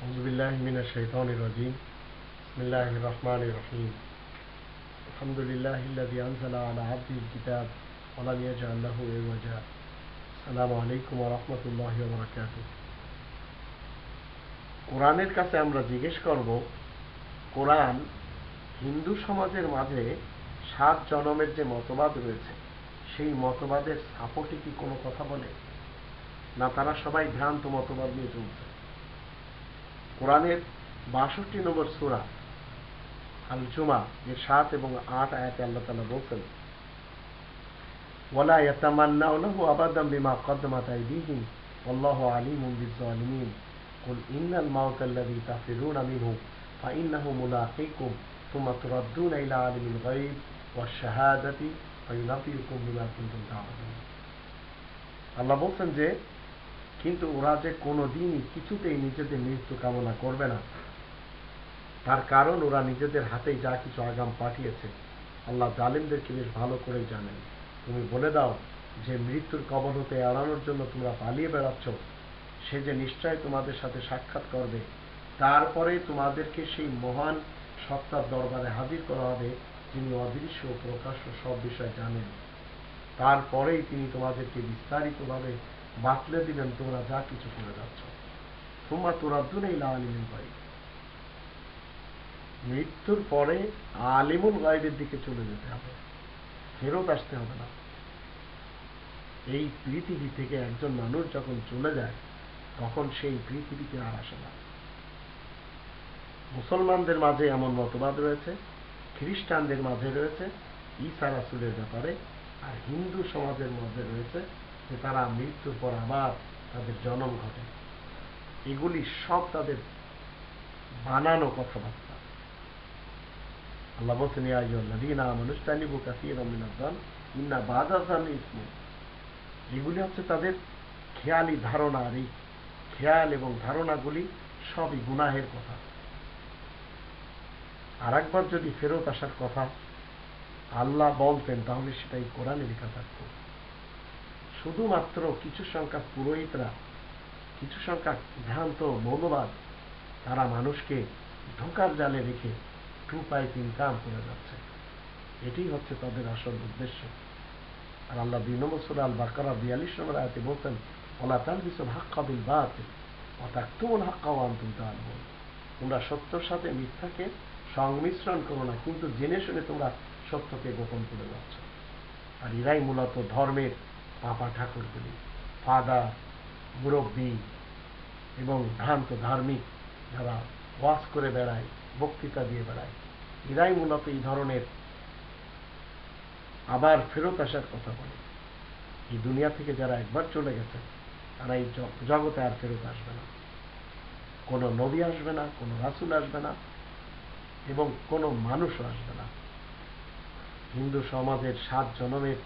أعوذ بالله من الشيطان الرجيم بسم الله الرحمن الرحيم الحمد لله الذي أنزل على عبده الكتاب ولم يجعل له عوجا السلام عليكم ورحمة الله وبركاته কোরআনের কাছে আমরা জিজ্ঞেস করব, কোরআন হিন্দু সমাজের মাঝে 7 জনমের যে মতবাদ রয়েছে সেই মতবাদের সাপোর্টে কি কোনো কথা বলে, না তারা সবাই ভ্রান্ত মতবাদ নিয়ে চলছে? কোরআনের 62 নম্বর সূরা আল জুমা এর 7 এবং 8 আয়াতে আল্লাহ তাআলা বলেন, ওয়ালা ইয়াতামান্নাউনাহু আবাদান বিমা কদ্দামাত আইদিহিম ওয়াল্লাহু আলিমুম বিজ-জালিমিন কুল ইন্নাল মাউতাল্লাযী তাফিরুনা মিনহু ফাইন্নাহু মুলাকীকুম সুম্মা তুরাদ্দুনা ইলা আলিমিল গায়ব ওয়াশ-শাহাদাতি ফায়ুনাব্বিউকুম বিমা কুনতুম তা'মালুন। আল্লাহ বলেন যে কিন্তু ওরা যে কোনোদিনই কিছুতেই নিজেদের মৃত্যু কামনা করবে না, তার কারণ ওরা নিজেদের হাতেই যা কিছু আগাম পাঠিয়েছে আল্লাহ জালিমদেরকে বেশ ভালো করেই জানেন। তুমি বলে দাও যে মৃত্যুর কবল হতে এড়ানোর জন্য তোমরা পালিয়ে বেড়াচ্ছ, সে যে নিশ্চয় তোমাদের সাথে সাক্ষাৎ করবে, তারপরে তোমাদেরকে সেই মহান সত্তার দরবারে হাজির করা হবে যিনি অদৃশ্য ও প্রকাশ্য সব বিষয় জানেন। তারপরেই তিনি তোমাদেরকে বিস্তারিতভাবে বাতলে দিবেন তোমরা যা কিছু করে যাচ্ছ। সুম্মা তুরাদ্দুনা ইলা আলিমিল গায়ব, মৃত্যুর পরে আলিমুল গায়বের দিকে চলে যেতে হবে, ফেরত আসতে হবে না। এই পৃথিবী থেকে একজন মানুষ যখন চলে যায় তখন সেই পৃথিবীতে আর আসে না। মুসলমানদের মাঝে এমন মতবাদ রয়েছে, খ্রিস্টানদের মাঝে রয়েছে ঈসা রাসূলের ব্যাপারে, আর হিন্দু সমাজের মধ্যে রয়েছে যে তারা মৃত্যুর পর আবার তাদের জন্ম ঘটে। এগুলি সব তাদের বানানো কথাবার্তা। আল্লাহ বলেন, ইয়া আইয়ুহাল্লাযীনা আমানু ইজতানিবু কাসীরাম মিনায-যান্নি ইন্না বা'দায-যান্নি ইসমুন। এগুলি হচ্ছে তাদের খেয়ালি ধারণা, আর এই খেয়াল এবং ধারণাগুলি সবই গুনাহের কথা। আর একবার যদি ফেরত আসার কথা আল্লাহ বলতেন তাহলে সেটাই কোরআনে লেখা থাকত। শুধুমাত্র কিছু সংখ্যক পুরোহিতরা, কিছু সংখ্যক ভ্রান্ত মৌলবাদ, তারা মানুষকে ধোঁকার জালে রেখে 2 পাইপ ইনকাম করে যাচ্ছে। এটি হচ্ছে তাদের আসল উদ্দেশ্য। আর আল্লাহ 2 নম্বর সূরা আল বাকারা 42 নম্বর আয়াতে বলতেন, ওয়ালা তালবিসুল হাক্কা বিল বাতিল ওয়া তাকতুমুল হাক্কা ওয়া আনতুম তা'লামুন। তোমরা সত্যের সাথে মিথ্যাকে সংমিশ্রণ করো না, কিন্তু জেনে শুনে তোমরা সত্যকে গোপন করে যাচ্ছ। আর এরাই মূলত ধর্মের পাপা ঠাকুরগুলি, ফাদার, মুরব্বী এবং ভ্রান্ত ধার্মিক যারা ওয়াজ করে বেড়ায়, বক্তৃতা দিয়ে বেড়ায়, এরাই মূলত এই ধরনের আবার ফেরত আসার কথা বলে। এই দুনিয়া থেকে যারা একবার চলে গেছে তারা এই জগতে আর ফেরত আসবে না। কোনো নবী আসবে না, কোনো রাসূল আসবে না, এবং কোনো মানুষও আসবে না। হিন্দু সমাজের 7 জনমের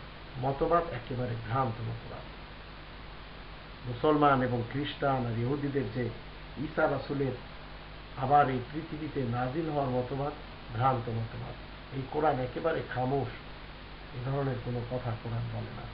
মতবাদ একেবারে ভ্রান্ত মতবাদ। মুসলমান এবং খ্রিস্টান আর ইহুদিদের যে ঈসা রাসূলের আবার এই পৃথিবীতে নাজিল হওয়ার মতবাদ ভ্রান্ত মতবাদ। এই কোরআন একেবারে খামোশ, এ ধরনের কোনো কথা কোরআন বলে না।